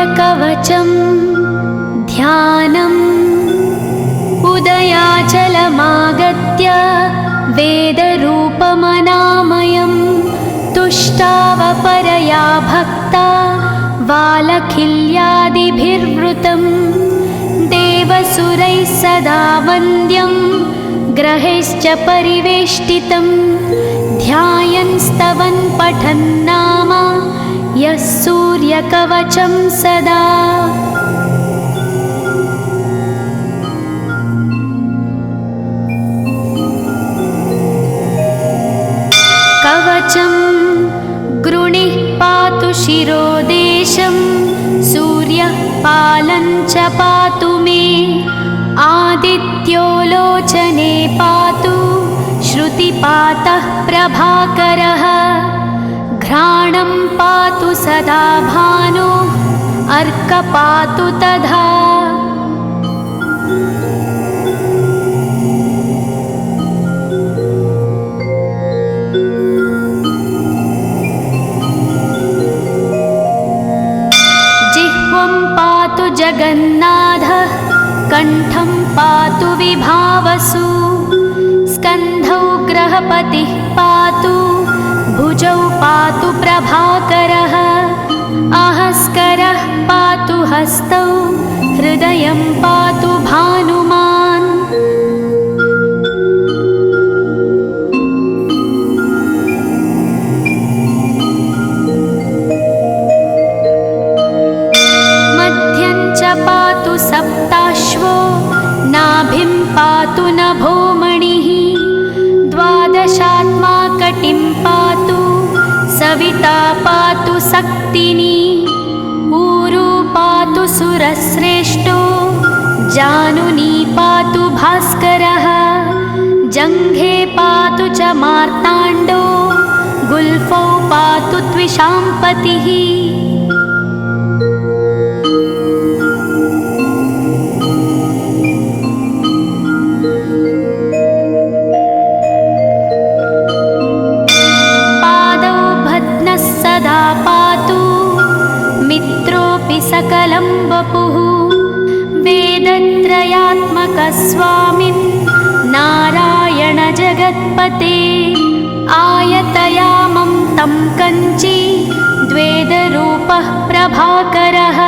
सूर्यकवचं ध्यानम् उदयाचलमागत्य वेदरूपमनामयं तुष्टावपरया भक्ता वालखिल्यादिभिर्वृतं देवसुरैः सदा वन्द्यं ग्रहैश्च परिवेष्टितं ध्यायन् स्तवन् पठन् नाम यः सूर्यकवचं सदा। कवचं गृणिः पातु शिरोदेशं सूर्यः पालं च पातु मे आदित्यो लोचने पातु श्रुतिपातः प्रभाकरः घ्राणं पातु सदा भानो अर्क पातु तथा। जिह्वं पातु जगन्नाथः कण्ठं पातु विभावसु स्कन्धौ ग्रहपतिः पातु भुजौ पातु प्रभाकरः अहस्करः पातु हस्तौ हृदयं पातु भानुमान्। मध्यं च पातु सप्ताश्वो नाभिं पातु नभोमणिः द्वादशात्मा कटिं पातु सविता पातु सक्तिनी ऊरू पातु सुरश्रेष्ठो जानुनी पातु भास्करः जङ्घे पातु च मार्ताण्डो गुल्फौ पातु त्विषाम्पतिः। सकलं वपुः वेदत्रयात्मकः स्वामिन् नारायण जगत्पते आयतयामं तं कञ्ची द्वेदरूपः प्रभाकरः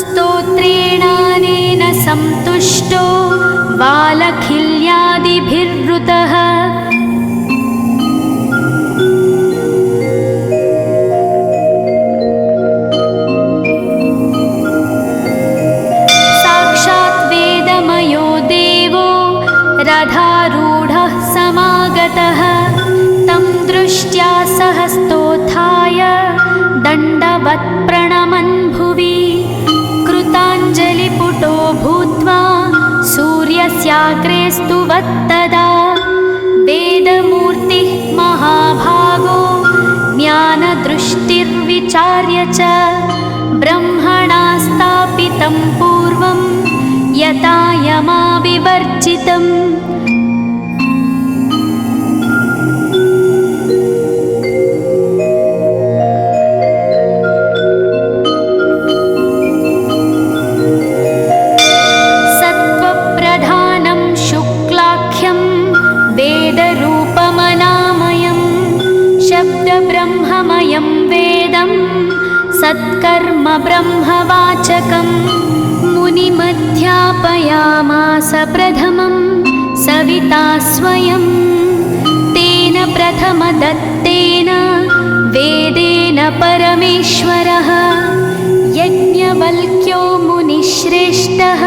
स्तोत्रेणानेन सन्तुष्टो वालखिल्यादिभिर्वृतः रथारूढः समागतः तं दृष्ट्या सहस्तोत्थाय दण्डवत् प्रणमन् भुवि कृताञ्जलिपुटो भूत्वा सूर्यस्याग्रे स्तुवत्तदा वेदमूर्तिः महाभागो ज्ञानदृष्टिर्विचार्य च ब्रह्मणा स्थापितं पूर्वं यथा यमाविवर्जितम्। सत्त्वप्रधानं शुक्लाख्यं वेदरूपमनामयं शब्दब्रह्ममयं वेदं सत्कर्म ब्रह्मवाचकम् मुनिमध्यापयामास प्रथमं सविता स्वयं तेन प्रथमदत्तेन वेदेन परमेश्वरः यज्ञवल्क्यो मुनिश्रेष्ठः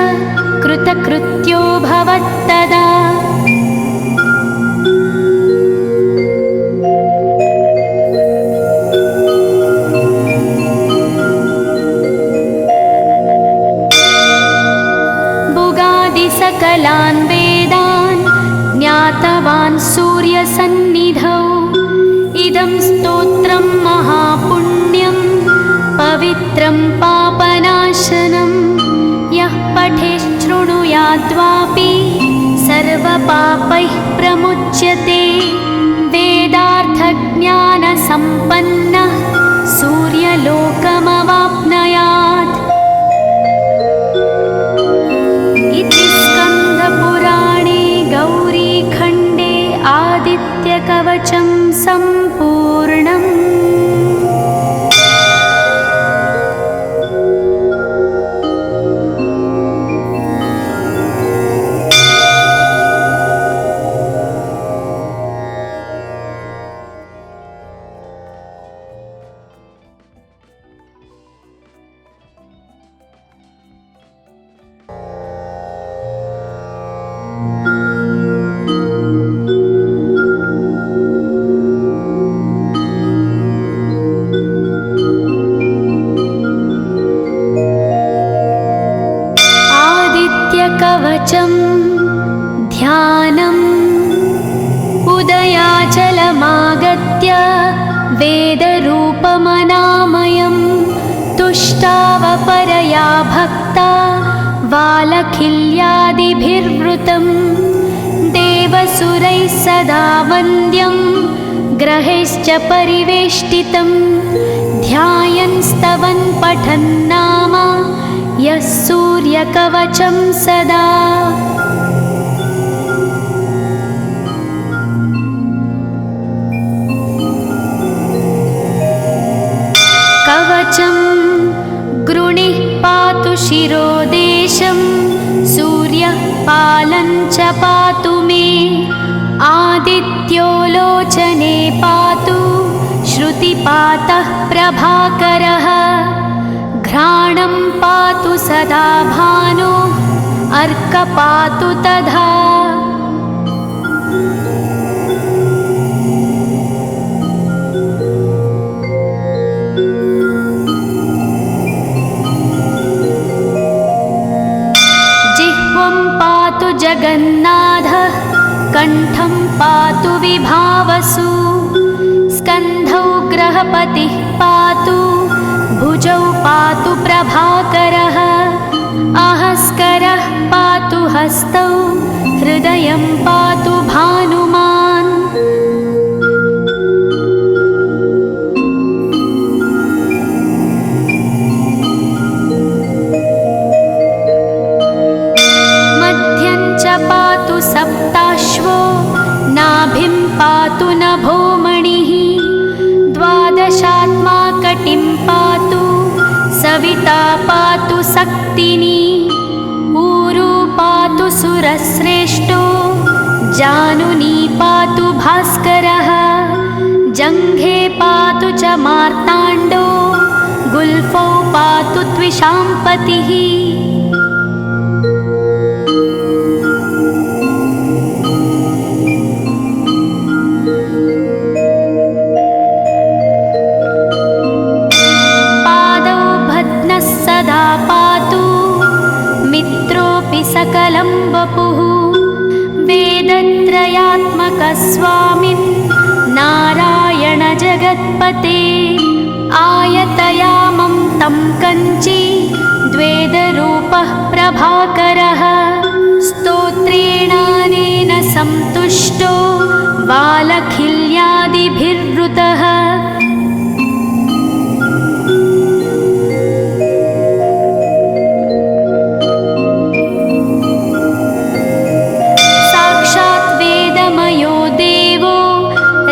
कृतकृत्यो भवत्तदा। सकलान् वेदान् ज्ञातवान् सूर्यसन्निधौ इदं स्तोत्रं महापुण्यं पवित्रं पापनाशनं यः पठेच्छृणुयाद्वापि सर्वपापैः प्रमुच्यते वेदार्थज्ञानसम्पन्नः सूर्यलोकमवाप्नुयात्। सम्पूर्णम्। कवचं ध्यानम् उदयाचलमागत्य वेदरूपमनामयं तुष्टावपरया भक्ता वालखिल्यादिभिर्वृतं देवसुरैः सदा वन्द्यं ग्रहैश्च परिवेष्टितं ध्यायन् स्तवन् पठन् नाम यः सूर्यकवचं सदा। कवचं गृणिः पातु शिरोदेशं सूर्यः पालं च पातु मे आदित्यो लोचने पातु श्रुतिपातः प्रभाकरः घ्राणं पातु सदा भानो अर्कपातु तथा। जिह्वं पातु जगन्नाथः कण्ठं पातु विभावसु स्कन्धौ ग्रहपतिः पातु भुजौ पातु प्रभाकरः आहस्करः पातु हस्तौ हृदयं पातु भानुमान्। मध्यं च पातु सप्ताश्वो नाभिं पातु नभोमणिः द्वादशात्मा कटिं पातु सविता पातु सक्तिनी ऊरू पातु सुरश्रेष्ठो जानुनी पातु भास्करः जङ्घे पातु च मार्ताण्डो गुल्फौ पातु त्विषाम्पतिः। सकलं वपुः वेदत्रयात्मकस्वामिन् नारायण जगत्पते आयतयामं तं कञ्ची द्वेदरूपः प्रभाकरः स्तोत्रेणानेन सन्तुष्टो वालखिल्यादिभिर्वृतः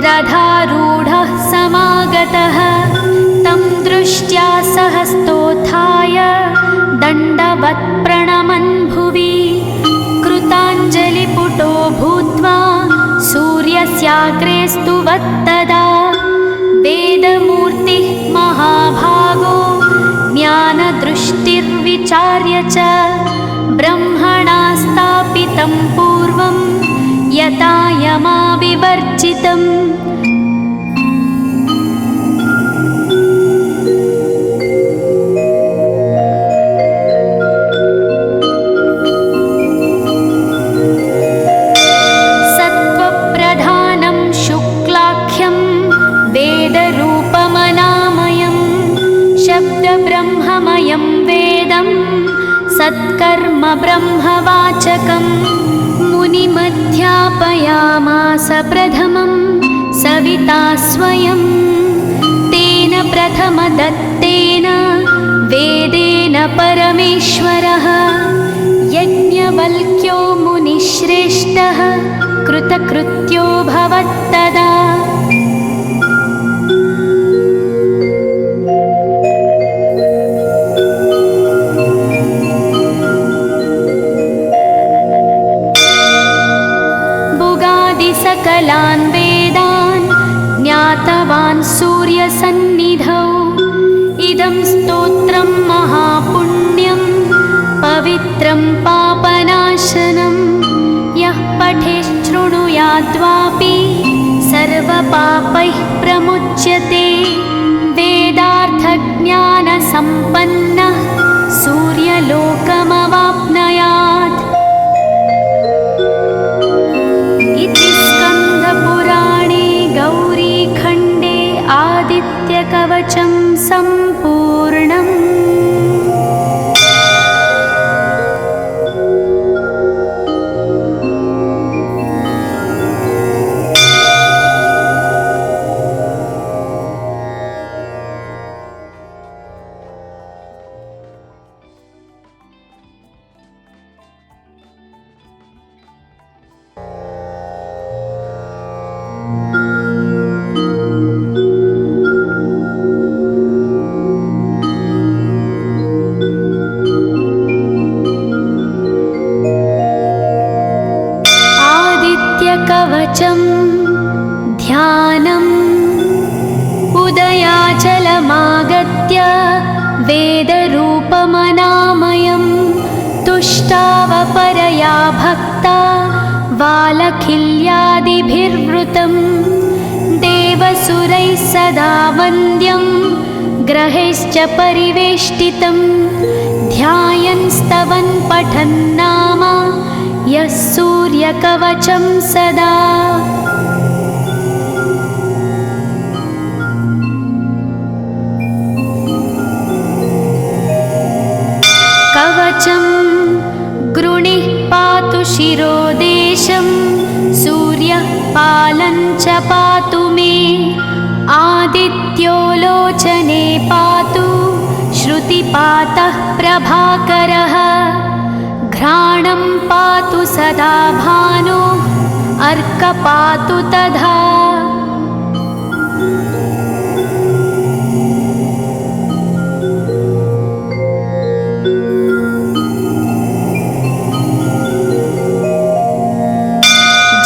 रथारूढः समागतः तं दृष्ट्या सहस्तोत्थाय दण्डवत् प्रणमन् भुवि कृताञ्जलिपुटो भूत्वा सूर्यस्याग्रे स्तुवत्तदा वेदमूर्तिः महाभागो ज्ञानदृष्टिर्विचार्य च ब्रह्मणा स्थापितं पूर्वं यथा यमाविवर्जितम्। सत्त्वप्रधानं शुक्लाख्यं वेदरूपमनामयं शब्दब्रह्ममयं वेदं सत्कर्म ब्रह्मवाचकम् मुनिमध्यापयामास प्रथमं सविता स्वयं तेन प्रथमदत्तेन वेदेन परमेश्वरः यज्ञवल्क्यो मुनिश्रेष्ठः कृतकृत्यो भवत्तदा। सर्वपापैः प्रमुच्यते। वेदार्थज्ञानसम्पन्नः सूर्यलोकमवाप्नुयात्। इति स्कन्दपुराणे गौरीखण्डे आदित्यकवचं सम्पूर्णम्। कवचं ध्यानम्। उदयाचलमागत्य वेदरूपमनामयं तुष्टावपरया भक्ता वालखिल्यादिभिर्वृतं। देवसुरैः सदा वन्द्यं ग्रहैश्च परिवेष्टितं। ध्यायन् स्तवन् पठन् नाम यः सूर्यकवचं सदा। कवचं गृणिः पातु शिरोदेशं। सूर्यः पालं च पातु मे। आदित्यो लोचने पातु श्रुतिपातः प्रभाकरः। घ्राणं पातु सदा भानो अर्कपातु तथा।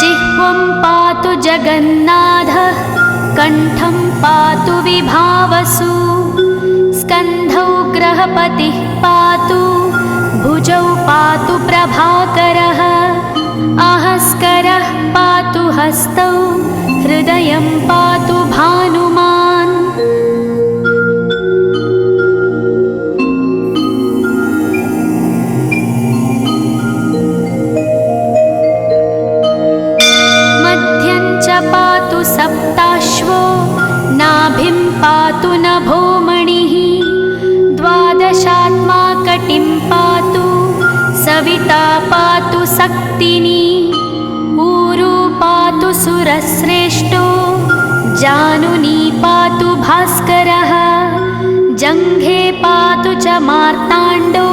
जिह्वं पातु जगन्नाथः कण्ठं पातु विभावसु। स्कन्धौ ग्रहपतिः पातु भुजौ पातु प्रभाकरः। आहस्करः पातु हस्तौ हृदयं पातु भानुमान्। मध्यं च पातु सप्ताश्वो नाभिं पातु नभोमणिः। द्वादशात्मा कटिं पातु सविता पातु सक्तिनी। ऊरू पातु सुरश्रेष्ठो जानुनी पातु भास्करः। जङ्घे पातु च मार्ताण्डो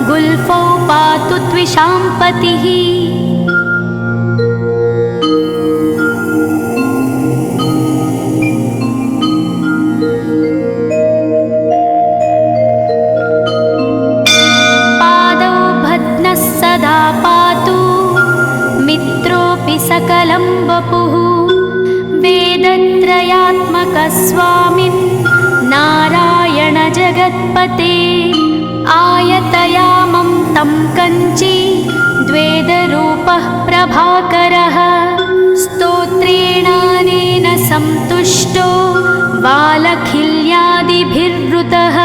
गुल्फौ पातु त्विषाम्पतिः। सकलं वपुः वेदत्रयात्मकस्वामिन् नारायण जगत्पते। आयतयामं तं कञ्ची द्वेदरूपः प्रभाकरः। स्तोत्रेणानेन सन्तुष्टो वालखिल्यादिभिर्वृतः।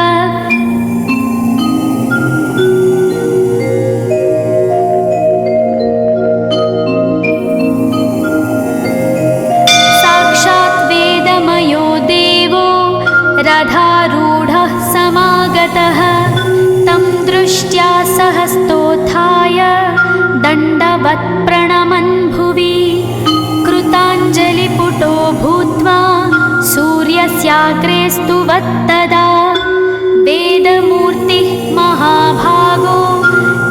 रथारूढः समागतः तं दृष्ट्या सहस्तोत्थाय दण्डवत् प्रणमन् भुवि। कृताञ्जलिपुटो भूत्वा सूर्यस्याग्रे स्तुवत्तदा। वेदमूर्तिः महाभागो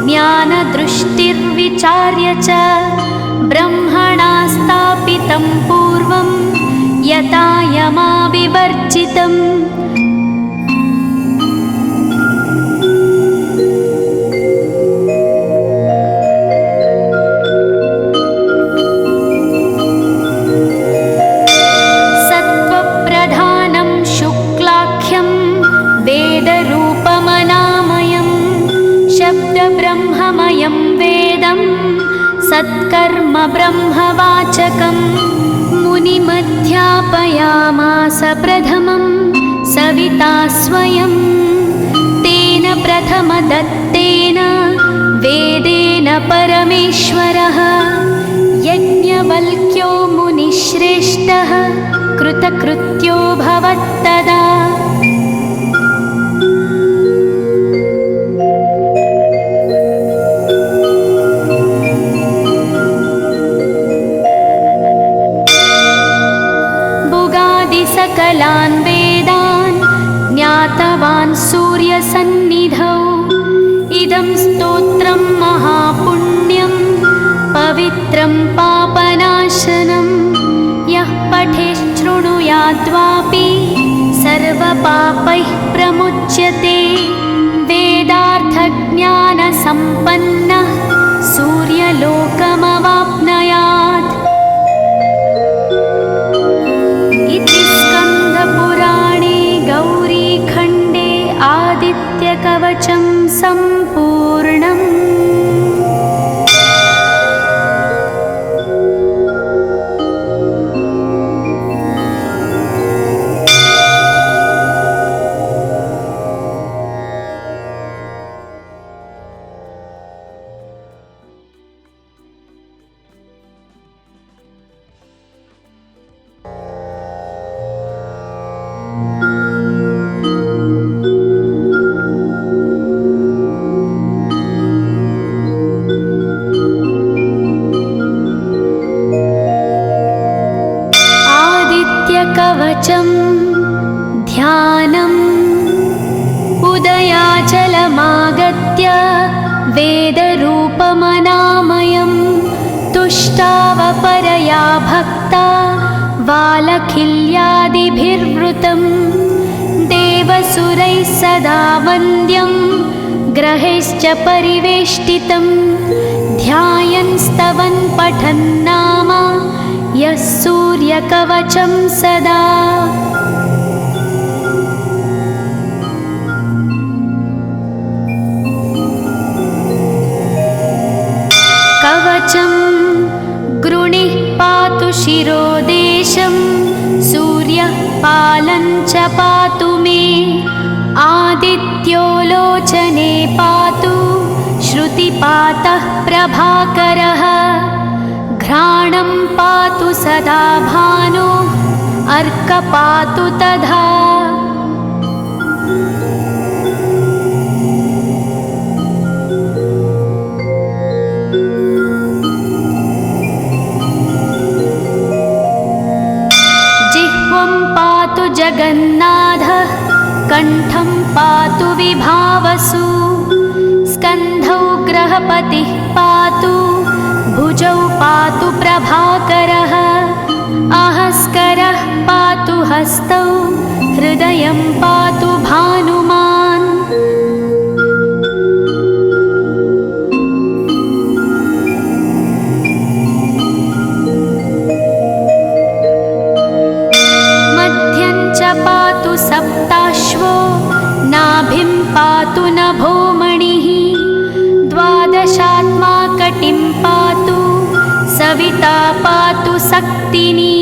ज्ञानदृष्टिर्विचार्य च ब्रह्मणा स्थापितं पूर्वं यथा यमाविवर्जितम्। सत्त्वप्रधानं शुक्लाख्यं वेदरूपमनामयं। शब्दब्रह्ममयं वेदं सत्कर्म ब्रह्मवाचकम्। मुनिमध्यापयामास प्रथमं सविता स्वयं तेन प्रथमदत्तेन वेदेन परमेश्वरः यज्ञवल्क्यो मुनिश्रेष्ठः कृतकृत्यो भवत्तदा। सकलान् वेदान् ज्ञातवान् सूर्यसन्निधौ इदं स्तोत्रं महापुण्यं पवित्रं पापनाशनं यः पठेच्छृणुयाद्वापि सर्वपापैः प्रमुच्यते। वेदार्थज्ञानसम्पन्नः सूर्यलोकमवाप्नुयात्। गौरीखण्डे आदित्यकवचं सम्पूर्णम्। कवचं ध्यानम् उदयाचलमागत्य वेदरूपमनामयं तुष्टावपरया भक्ता वालखिल्यादिभिर्वृतं देवसुरैः सदा वन्द्यं ग्रहैश्च परिवेष्टितं ध्यायन् स्तवन् पठन् नाम यः सूर्यकवचं सदा। कवचं गृणिः पातु शिरोदेशं सूर्यः पालं च पातु मे आदित्यो लोचने पातु श्रुतिपातः प्रभाकरः घ्राणं पातु सदा भानो अर्क पातु तथा। जिह्वं पातु जगन्नाथः कण्ठं पातु विभावसु स्कन्धौ ग्रहपतिः पातु भुजौ पातु प्रभाकरः आहस्करः पातु हस्तौ हृदयं पातु भानुमान्। मध्यं च पातु सप्ताश्वो नाभिं पातु नभोमणिः द्वादशात्मा कटिं पातु सविता पातु सक्तिनी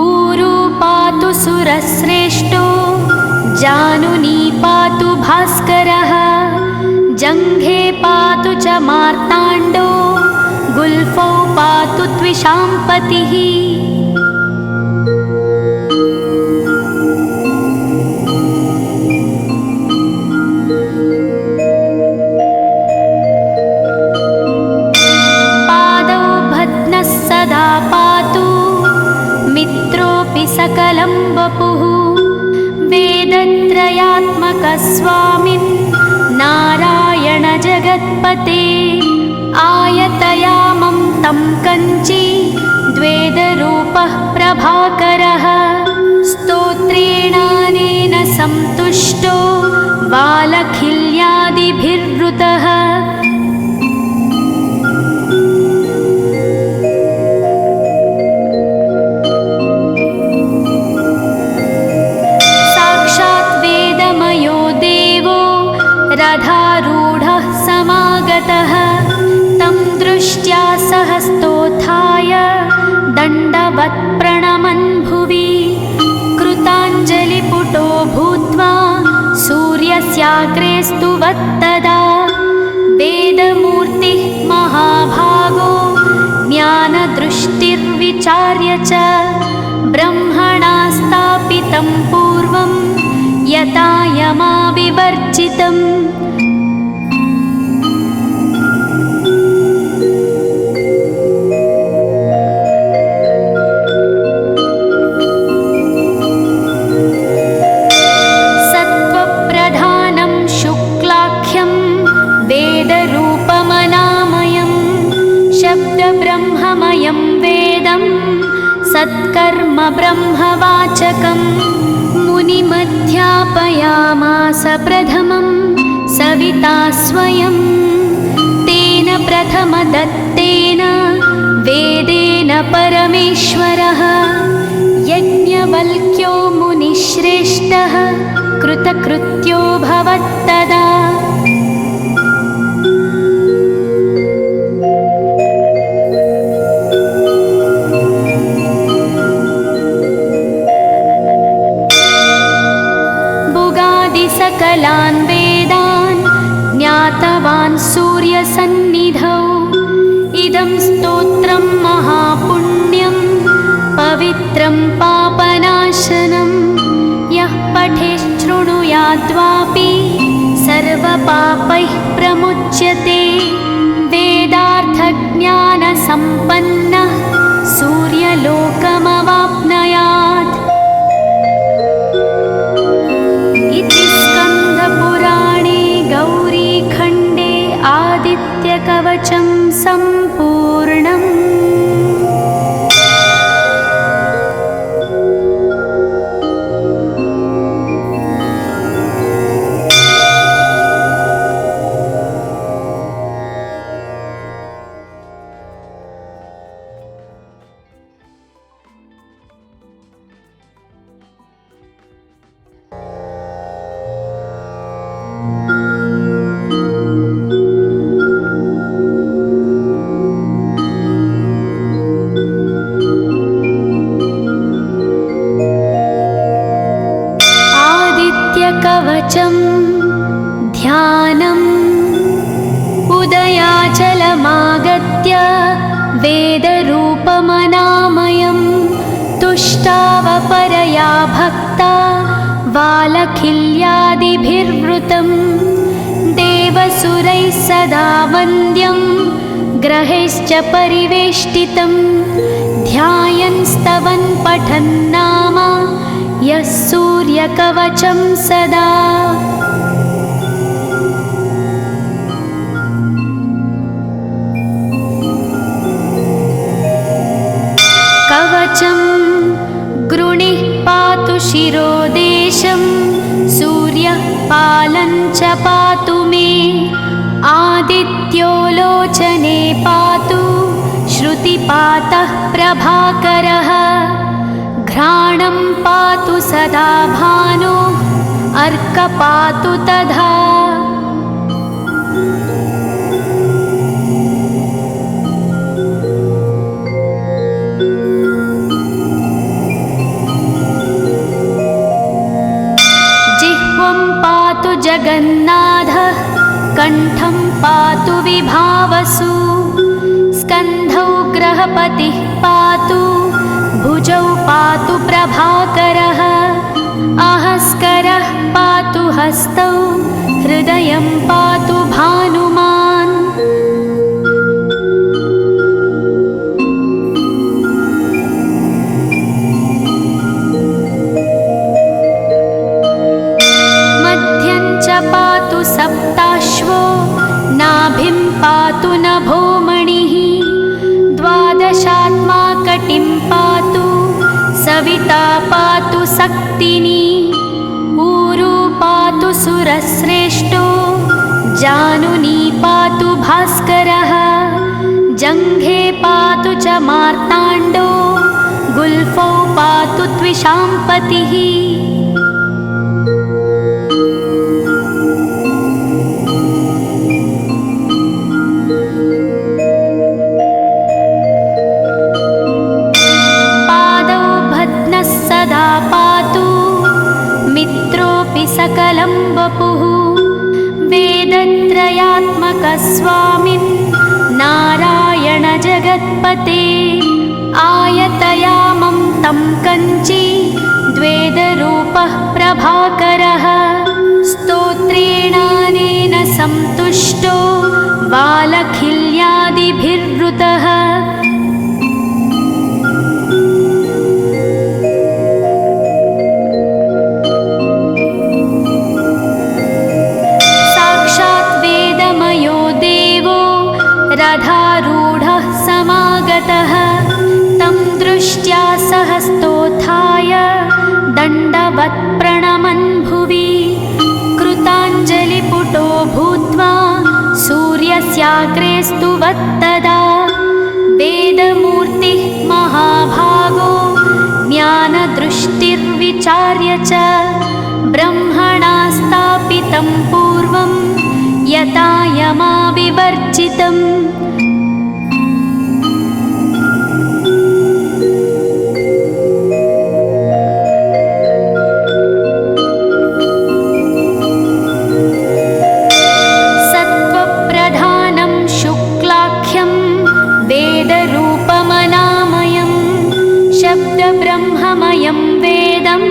ऊरू पातु सुरश्रेष्ठो जानुनी पातु भास्करः जङ्घे पातु च मार्ताण्डो गुल्फौ पातु त्विषाम्पतिः। मित्रोऽपि सकलं वपुः वेदत्रयात्मकस्वामिन् नारायण जगत्पते आयतयामं तं कञ्ची द्वेदरूपः प्रभाकरः स्तोत्रेणानेन सन्तुष्टो वालखिल्यादिभिर्वृतः। रथारूढः समागतः तं दृष्ट्या सहस्तोत्थाय दण्डवत् प्रणम्य व्याघ्रेस्तु वत्तदा वेदमूर्तिः महाभागो ज्ञानदृष्टिर्विचार्य च ब्रह्मणा स्थापितं पूर्वं यथा यमाविवर्जितम् सत्त्वप्रधानं शुक्लाख्यं वेदरूपमनामयं शब्दब्रह्ममयं वेदं सत्कर्म ब्रह्मवाचकम् मुनिमध्यापयामास प्रथमं सविता स्वयं तेन प्रथमदत्तेन वेदेन परमेश्वरः यज्ञवल्क्यो मुनिश्रेष्ठः कृतकृत्यो भवत्तदा सकलान् वेदान् ज्ञातवान् सूर्यसन्निधौ इदं स्तोत्रं महापुण्यं पवित्रं पापनाशनं यः पठेच्छृणुयाद्वापि सर्वपापैः प्रमुच्यते वेदार्थज्ञानसम्पन्नः सूर्यलोकमवाप्नुयात् इति स्कन्दपुराणे गौरीखण्डे आदित्यकवचं सम्पूर्णम्। कवचं ध्यानम् उदयाचलमागत्य वेदरूपमनामयं तुष्टावपरया भक्ता वालखिल्यादिभिर्वृतं देवसुरैः सदा वन्द्यं ग्रहैश्च परिवेष्टितं ध्यायन् स्तवन् पठन् नाम यः सूर्यकवचं सदा कवचं गृणिः पातु शिरोदेशं सूर्यः पालं च पातु मे आदित्यो लोचने पातु श्रुतिपातः प्रभाकरः घ्राणं पातु सदा भानो अर्क पातु तथा जिह्वं पातु जगन्नाथः कण्ठं पातु विभावसु स्कन्धौ ग्रहपतिः पातु भुजौ पातु प्रभाकरः आहस्करः पातु हस्तौ हृदयं पातु भानुमान् मध्यं च पातु सप्ताश्वो नाभिं पातु नभोमणिः द्वादशात्मा कटिं पातु सविता पातु सक्तिनी ऊरू पातु सुरश्रेष्ठो जानुनी पातु भास्करः जङ्घे पातु च मार्ताण्डो गुल्फौ पातु त्विषाम्पतिः सकलं वपुः वेदत्रयात्मकस्वामिन् नारायण जगत्पते आयतयामं तं कञ्ची द्वेदरूपः प्रभाकरः स्तोत्रेणानेन सन्तुष्टो बालखिल्यादिभिर्वृतः साक्षात् वेदमयो देवो रथारूढः समागतः तं दृष्ट्या सहस्तोत्थाय दण्डवत् प्रणमन् भुवि कृताञ्जलिपुटो भूत्वा सूर्यस्याग्रे स्तुवत्तदा वेदमूर्तिः महाभागो ज्ञानदृष्टिर्विचार्य च ब्रह्मणा स्थापितं पूर्वं यथा यमाविवर्जितम् ब्रह्ममयं वेदं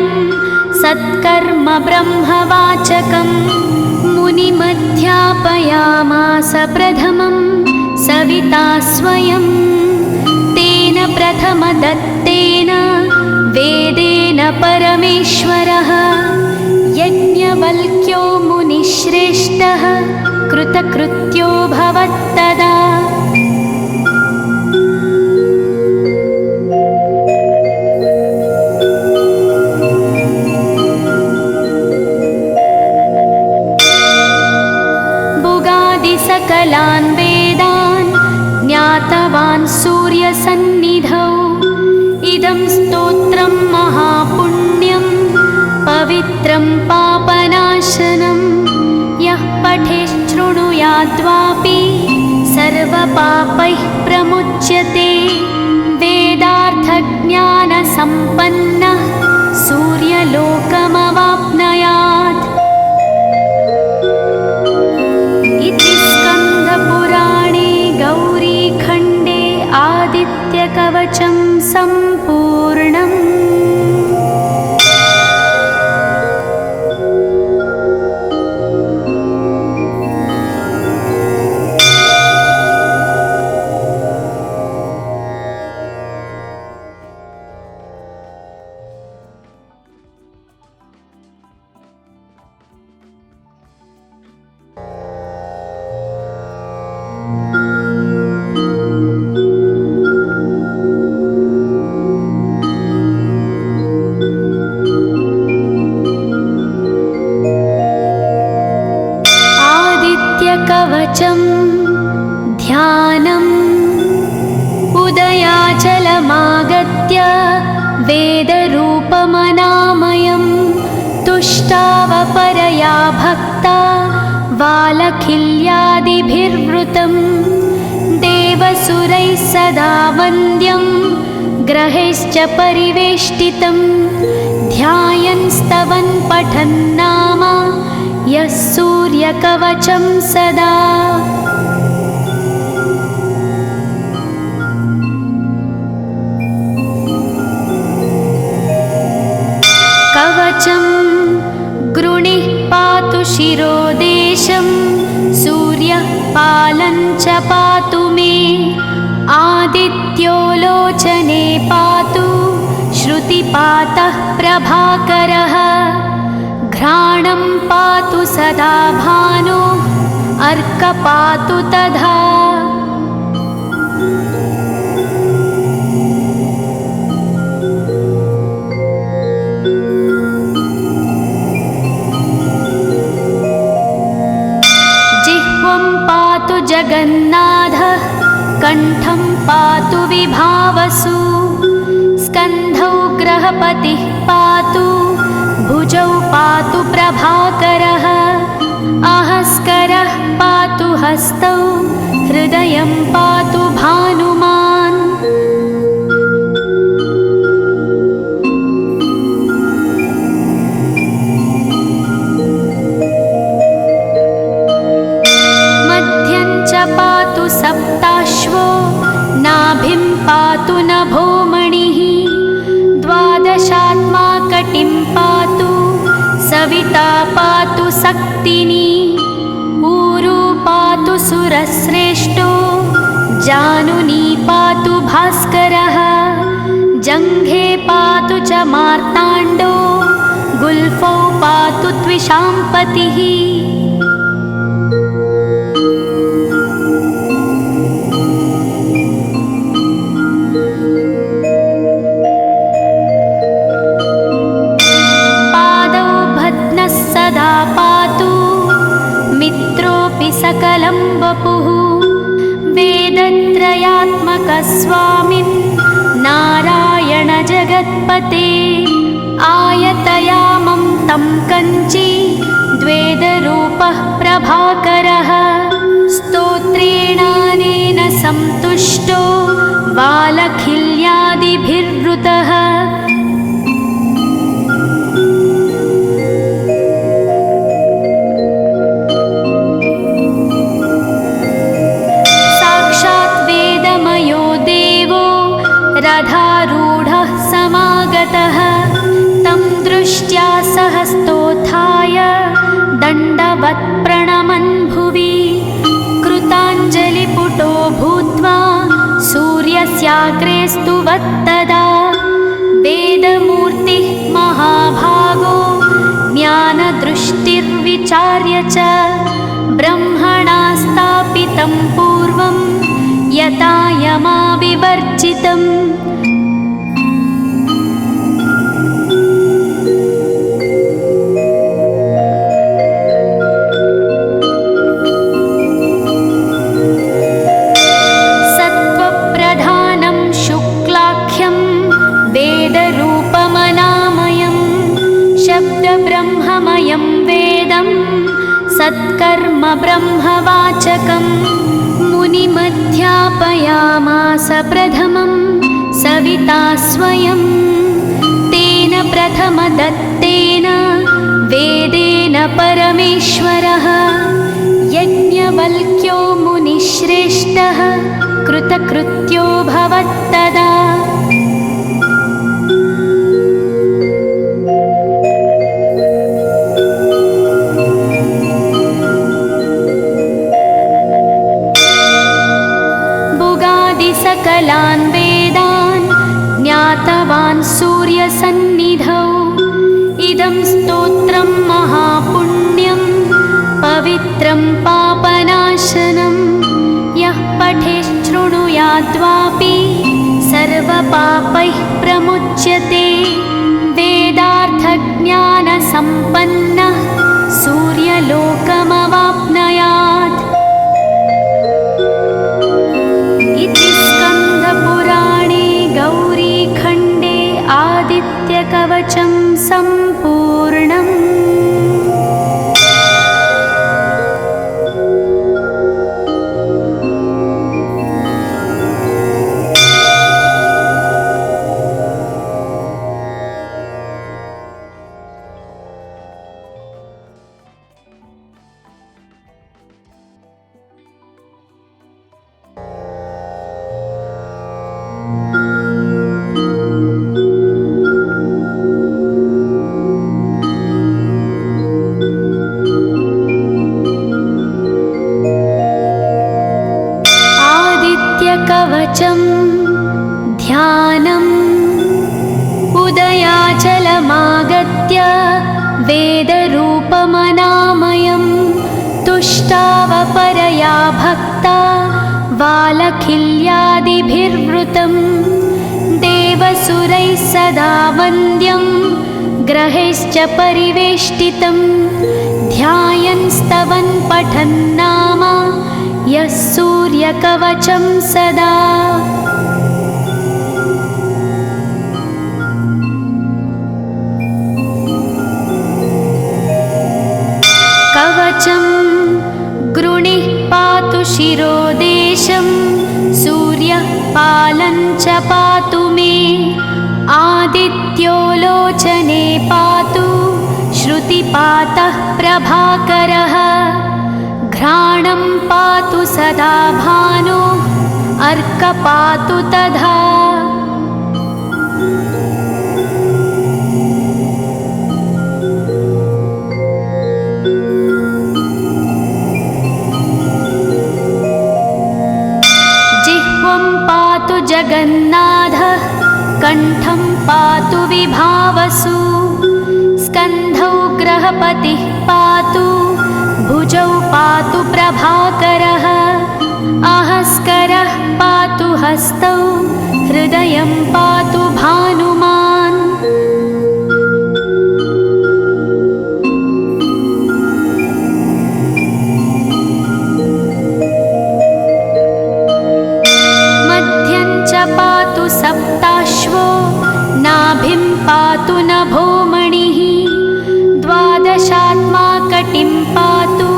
सत्कर्म ब्रह्मवाचकं मुनिमध्यापयामास प्रथमं सविता स्वयं तेन प्रथमदत्तेन वेदेन परमेश्वरः यज्ञवल्क्यो मुनिश्रेष्ठः कृतकृत्यो भवत्तदा सकलान् वेदान् ज्ञातवान् सूर्यसन्निधौ इदं स्तोत्रं महापुण्यं पवित्रं पापनाशनं यः पठेच्छृणुयाद्वापि सर्वपापैः प्रमुच्यते वेदार्थज्ञानसम्पन्नः सूर्यलोकमवाप्नुयात् इति स्कन्दपुराणे गौरीखण्डे आदित्यकवचं सम्पूर्णम्। कवचं ध्यानम् उदयाचलमागत्य वेदरूपमनामयं तुष्टावपरया भक्ता वालखिल्यादिभिर्वृतं देवसुरैः सदा वन्द्यं ग्रहैश्च परिवेष्टितं ध्यायन् स्तवन् पठन् नाम यः सूर्यकवचं सदा कवचं गृणिः पातु शिरोदेशं सूर्यः पालं च पातु मे आदित्यो लोचने पातु श्रुतिपातः प्रभाकरः घ्राणं पातु सदा भानो अर्कपातु तथा जिह्वं पातु जगन्नाथः कण्ठं पातु विभावसु स्कन्धौ ग्रहपतिः पातु भुजौ पातु प्रभाकरः आहस्करः पातु हस्तौ हृदयं पातु भानुमान् सविता पातु सक्तिनी ऊरू पातु सुरश्रेष्ठो जानुनी पातु भास्करः जङ्घे पातु च मार्ताण्डो गुल्फौ पातु त्विषाम्पतिः पादौ भद्नः सदा पातु मित्रोऽपि सकलं वपुः वेदत्रयात्मकस्वामिन् नारायण जगत्पते आयतयामं तं कञ्ची द्वेदरूपः प्रभाकरः स्तोत्रेणानेन सन्तुष्टो वालखिल्यादिभिर्वृतः रथारूढः समागतः तं दृष्ट्या सहस्तोत्थाय दण्डवत् प्रणमन् भुवि कृताञ्जलिपुटो भूत्वा सूर्यस्याग्रे स्तुवत्तदा वेदमूर्तिः महाभागो ज्ञानदृष्टिर्विचार्य च ब्रह्मणा स्थापितं पूर्वं यथा यमाविवर्जितम् सत्त्वप्रधानं शुक्लाख्यं वेदरूपमनामयं शब्दब्रह्ममयं वेदं सत्कर्म ब्रह्मवाचकम् मुनिमध्यापयामास प्रथमं सविता स्वयं तेन प्रथमदत्तेन वेदेन परमेश्वरः यज्ञवल्क्यो मुनिश्रेष्ठः कृतकृत्यो भवत्तदा सकलान् वेदान् ज्ञातवान् सूर्यसन्निधौ इदं स्तोत्रं महापुण्यं पवित्रं पापनाशनं यः पठेच्छृणुयाद्वापि सर्वपापैः प्रमुच्यते वेदार्थज्ञानसम्पन्नः सूर्यलोकमवाप्नुयात् इति स्कन्दपुराणे गौरीखण्डे आदित्यकवचं सम्पूर्णम्। कवचं ध्यानम् उदयाचलमागत्य वेदरूपमनामयं तुष्टावपरया भक्ता वालखिल्यादिभिर्वृतं देवसुरैः सदा वन्द्यं ग्रहैश्च परिवेष्टितं ध्यायन् स्तवन् पठन् नाम यः सूर्यकवचं सदा कवचं गृणिः पातु शिरोदेशं सूर्यः पालं च पातु मे आदित्यो लोचने पातु श्रुतिपातः प्रभाकरः घ्राणं पातु सदा भानो अर्कपातु तथा पतिः पातु, भुजौ पातु प्रभाकरः, अहस्करः पातु हस्तौ, हृदयं पातु भानुमान्। मध्यं च पातु सप्ताश्वो, नाभिं पातु नभोमणिः, द्वादशात्मा कटिं पातु,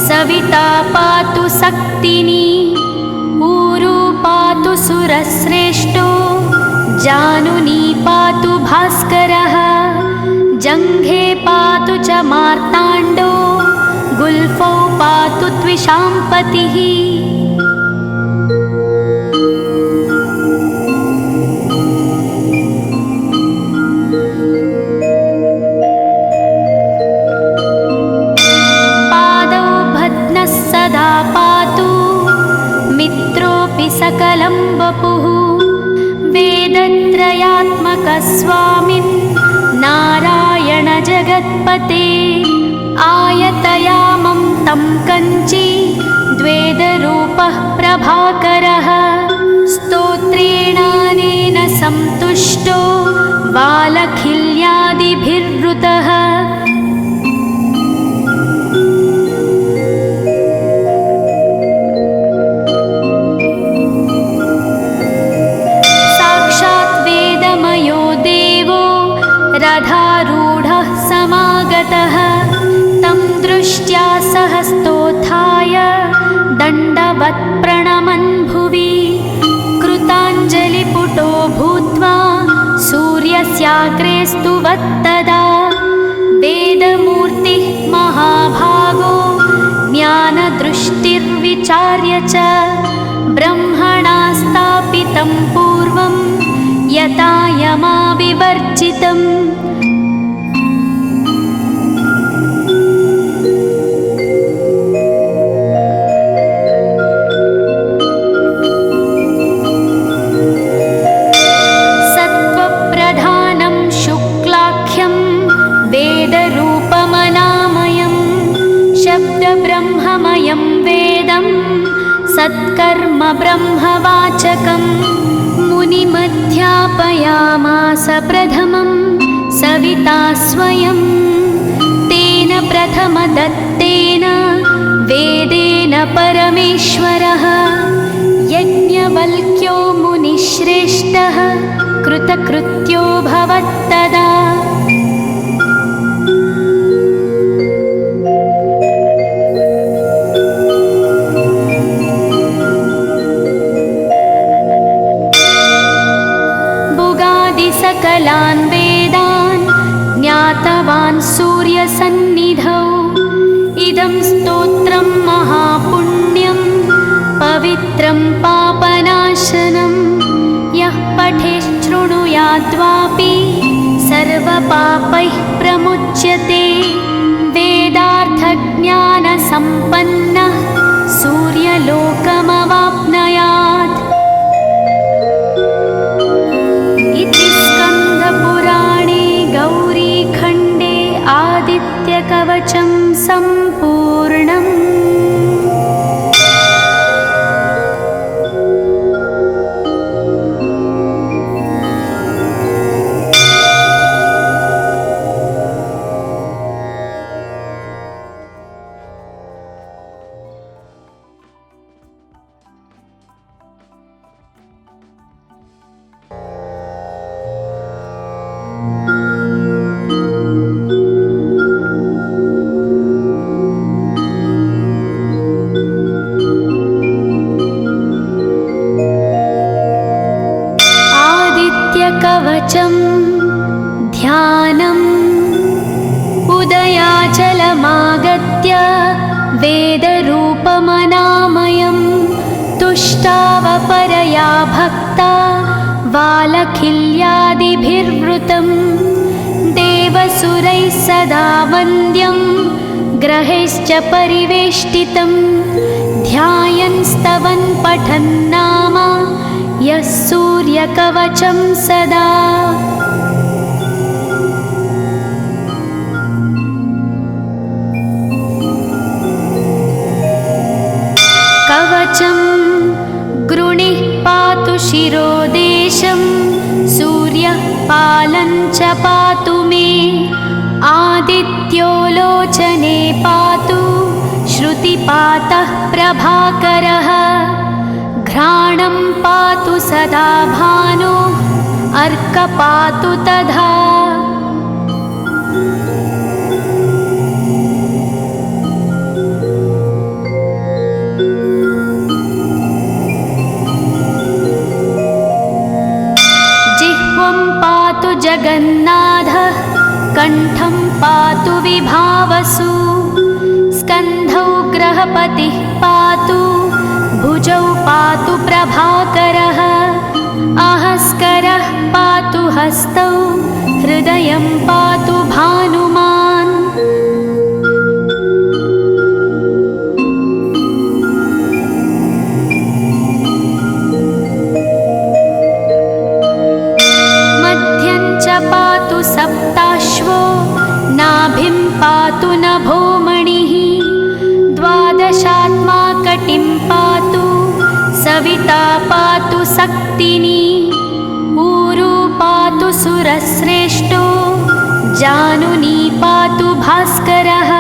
सविता पातु सक्तिनी, ऊरू पातु सुरश्रेष्ठो, जानुनी पातु भास्करः, जङ्घे पातु च मार्ताण्डो, गुल्फौ पातु त्विषाम्पतिः। सकलं वपुः, वेदत्रयात्मकस्वामिन् नारायण जगत्पते, आयतयामं तं कञ्ची द्वेदरूपः प्रभाकरः, स्तोत्रेणानेन सन्तुष्टो वालखिल्यादिभिर्वृतः। रथारूढः समागतः, तं दृष्ट्या सहस्तोत्थाय दण्डवत् प्रणमन् भुवि, कृताञ्जलिपुटो भूत्वा सूर्यस्याग्रे स्तुवत्तदा, वेदमूर्तिः महाभागो ज्ञानदृष्टिर्विचार्य च, ब्रह्मणा स्थापितं पूर्वं यथा यमाविवर्जितम्। सत्त्वप्रधानं शुक्लाख्यं वेदरूपमनामयं, शब्दब्रह्ममयं वेदं सत्कर्म ब्रह्मवाचकम्, मुनिमध्यापयामास प्रथमं सविता स्वयं, तेन प्रथमदत्तेन वेदेन परमेश्वरः, यज्ञवल्क्यो मुनिश्रेष्ठः कृतकृत्यो भवत्तदा। सकलान् वेदान् ज्ञातवान् सूर्यसन्निधौ, इदं स्तोत्रं महापुण्यं पवित्रं पापनाशनं, यः पठेच्छृणुयाद्वापि सर्वपापैः प्रमुच्यते, वेदार्थज्ञानसम्पन्नः सूर्यलोकमवाप्नुयात्। इति स्कन्दपुराणे गौरीखण्डे आदित्यकवचं सम्पूर्णम्। कवचं ध्यानम् उदयाचलमागत्य वेदरूपमनामयं तुष्टावपरया भक्ता वालखिल्यादिभिर्वृतं देवसुरैः सदा वन्द्यं ग्रहैश्च परिवेष्टितं ध्यायन् स्तवन् पठन् नाम यः सूर्यकवचं सदा। वाचं गृणिः पातु शिरोदेशं सूर्यः पालं च पातु मे आदित्यो लोचने पातु श्रुतिपातः प्रभाकरः घ्राणं पातु सदा भानो अर्क पातु तथा जगन्नाथः कण्ठं पातु विभावसु स्कन्धौ ग्रहपतिः पातु भुजौ पातु प्रभाकरः अहस्करः पातु हस्तौ हृदयं पातु भानुमान् पातु सप्ताश्वो नाभिं पातु नभोमणिः द्वादशात्मा कटिं पातु सविता पातु सक्तिनी ऊरू पातु सुरश्रेष्ठो जानुनी पातु भास्करः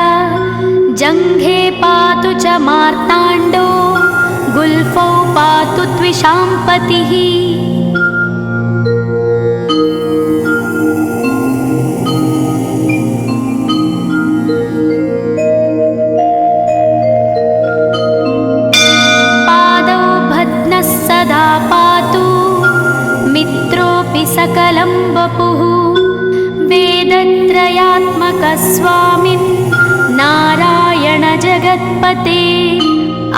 जङ्घे पातु च मार्ताण्डो गुल्फौ पातु त्विषाम्पतिः सकलं वपुः वेदत्रयात्मकस्वामिन् नारायण जगत्पते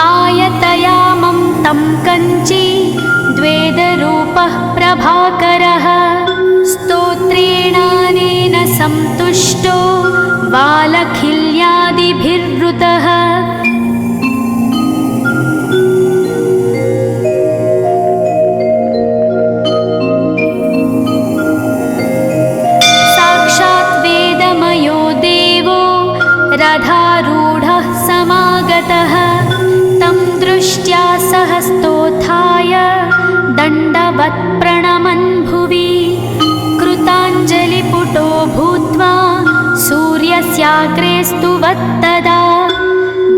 आयतयामं तं कञ्ची द्वेदरूपः प्रभाकरः स्तोत्रेणानेन सन्तुष्टो बालखिल्यादिभिर्वृतः रथारूढः समागतः तं दृष्ट्या सहस्तोत्थाय दण्डवत् प्रणमन् भुवि कृताञ्जलिपुटो भूत्वा सूर्यस्याग्रे स्तुवत्तदा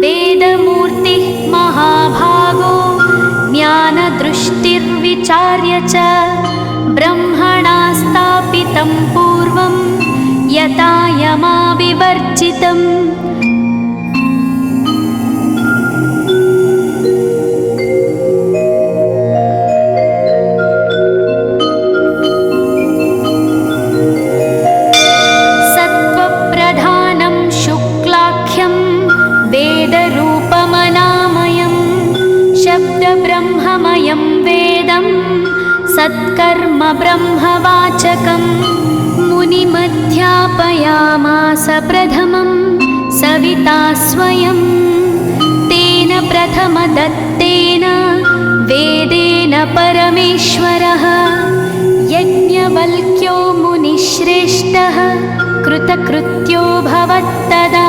वेदमूर्तिः महाभागो ज्ञानदृष्टिर्विचार्य च ब्रह्मणा स्थापितं पूर्वं यथा यमाविवर्जितम् सत्त्वप्रधानं शुक्लाख्यं वेदरूपमनामयं शब्दब्रह्ममयं वेदं सत्कर्म ब्रह्मवाचकम् मुनिमध्यापयामास प्रथमं सविता स्वयं तेन प्रथमदत्तेन वेदेन परमेश्वरः यज्ञवल्क्यो मुनिश्रेष्ठः कृतकृत्यो भवत्तदा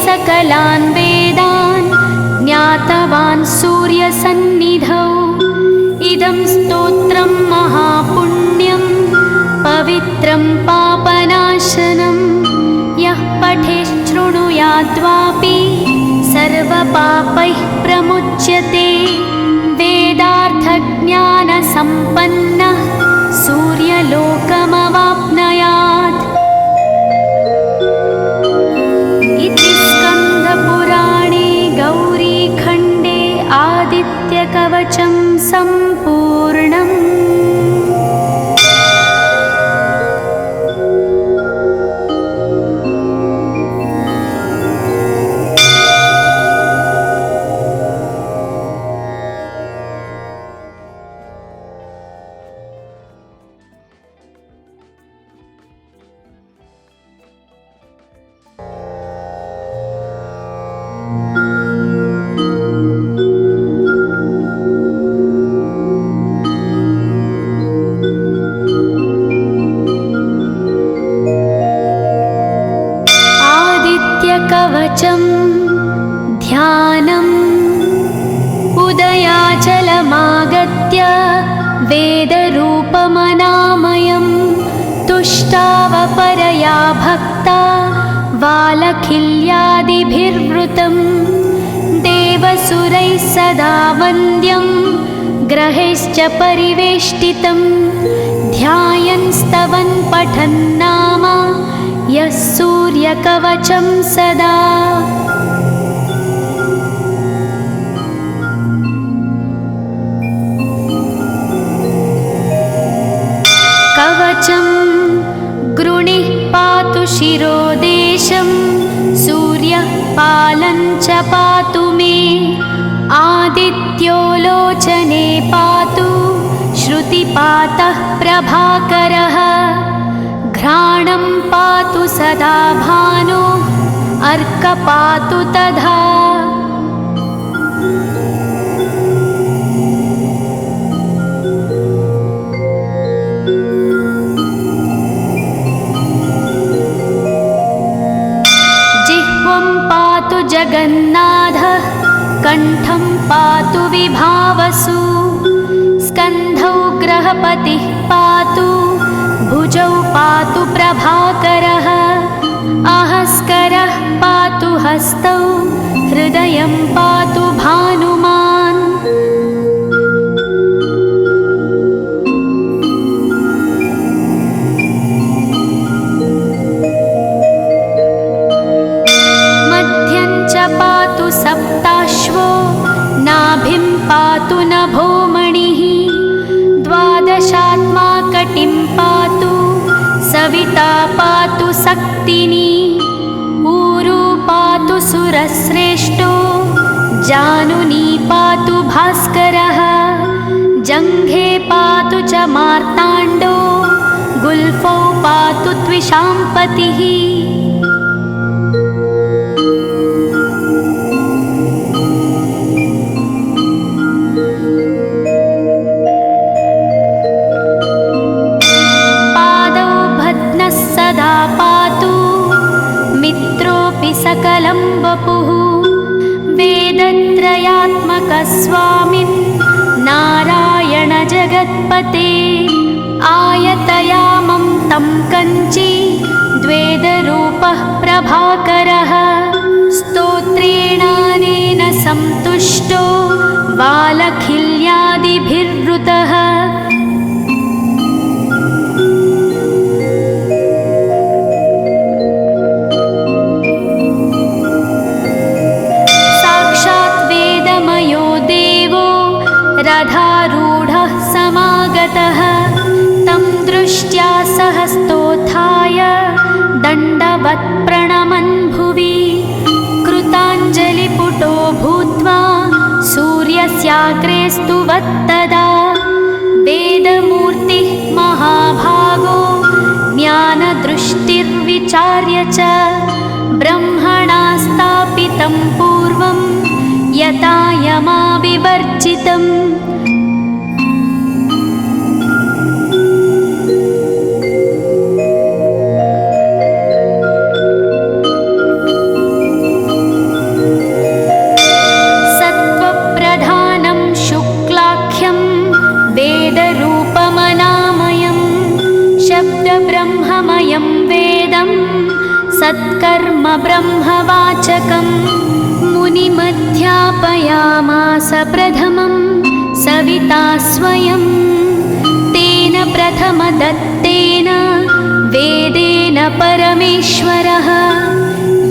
सकलान् वेदान् ज्ञातवान् सूर्यसन्निधौ इदं स्तोत्रं महापुण्यं पवित्रं पापनाशनं यः पठेच्छृणुयाद्वापि सर्वपापैः प्रमुच्यते वेदार्थज्ञानसम्पन्नः सूर्यलोकमवाप्नुयात् इति स्कन्दपुराणे गौरीखण्डे आदित्यकवचं सम्पूर्णम्। स्थलमागत्य वेदरूपमनामयं तुष्टावपरया भक्ता वालखिल्यादिभिर्वृतं देवसुरैः सदा वन्द्यं ग्रहैश्च परिवेष्टितं ध्यायन् स्तवन् पठन् नाम यः सूर्यकवचं सदा। कवचं गृणिः पातु शिरोदेशं सूर्यः पालं च पातु मे आदित्यो लोचने पातु श्रुतिपातः प्रभाकरः घ्राणं पातु सदा भानो अर्कपातु तथा। जगन्नाथः कण्ठं पातु विभावसु स्कन्धौ ग्रहपतिः पातु भुजौ पातु प्रभाकरः आहस्करः पातु हस्तौ हृदयं पातु भानुमान्। पातु सप्ताश्वो नाभिं पातु नभोमणिः द्वादशात्मा कटिं पातु सविता पातु सक्तिनी ऊरू पातु सुरश्रेष्ठो जानुनी पातु भास्करः जङ्घे पातु च मार्ताण्डो गुल्फौ पातु त्विषाम्पतिः। सकलं वपुः वेदत्रयात्मकस्वामिन् नारायण जगत्पते आयतयामं तं कञ्ची द्वेदरूपः प्रभाकरः स्तोत्रेणानेन सन्तुष्टो वालखिल्यादिभिर्वृतः रथारूढः समागतः तं दृष्ट्या सहस्तोत्थाय दण्डवत् प्रणमन् भुवि कृताञ्जलिपुटो भूत्वा सूर्यस्याग्रे स्तुवत्तदा वेदमूर्तिः महाभागो ज्ञानदृष्टिर्विचार्य च ब्रह्मणा स्थापितं पूर्वं यथा यमाविवर्जितम्। सत्त्वप्रधानं शुक्लाख्यं वेदरूपमनामयं शब्दब्रह्ममयं वेदं सत्कर्म ब्रह्मवाचकम् मुनिमध्यापयामास प्रथमं सविता स्वयं तेन प्रथमदत्तेन वेदेन परमेश्वरः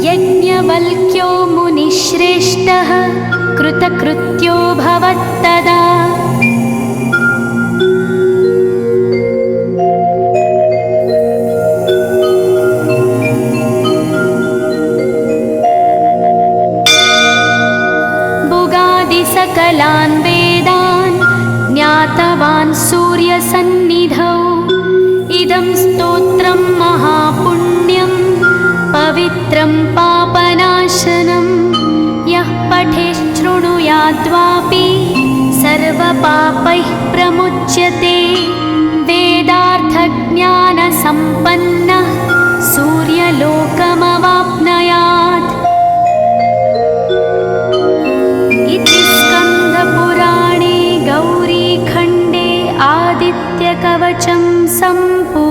यज्ञवल्क्यो मुनिश्रेष्ठः कृतकृत्यो भवत्तदा। सकलान् वेदान् ज्ञातवान् सूर्यसन्निधौ इदं स्तोत्रं महापुण्यं पवित्रं पापनाशनं यः पठेच्छृणुयाद्वापि सर्वपापैः प्रमुच्यते वेदार्थज्ञानसम्पन्नः सूर्यलोकमवाप्नुयात्। इति स्कन्दपुराणे गौ कवचं सम्पूर्णम्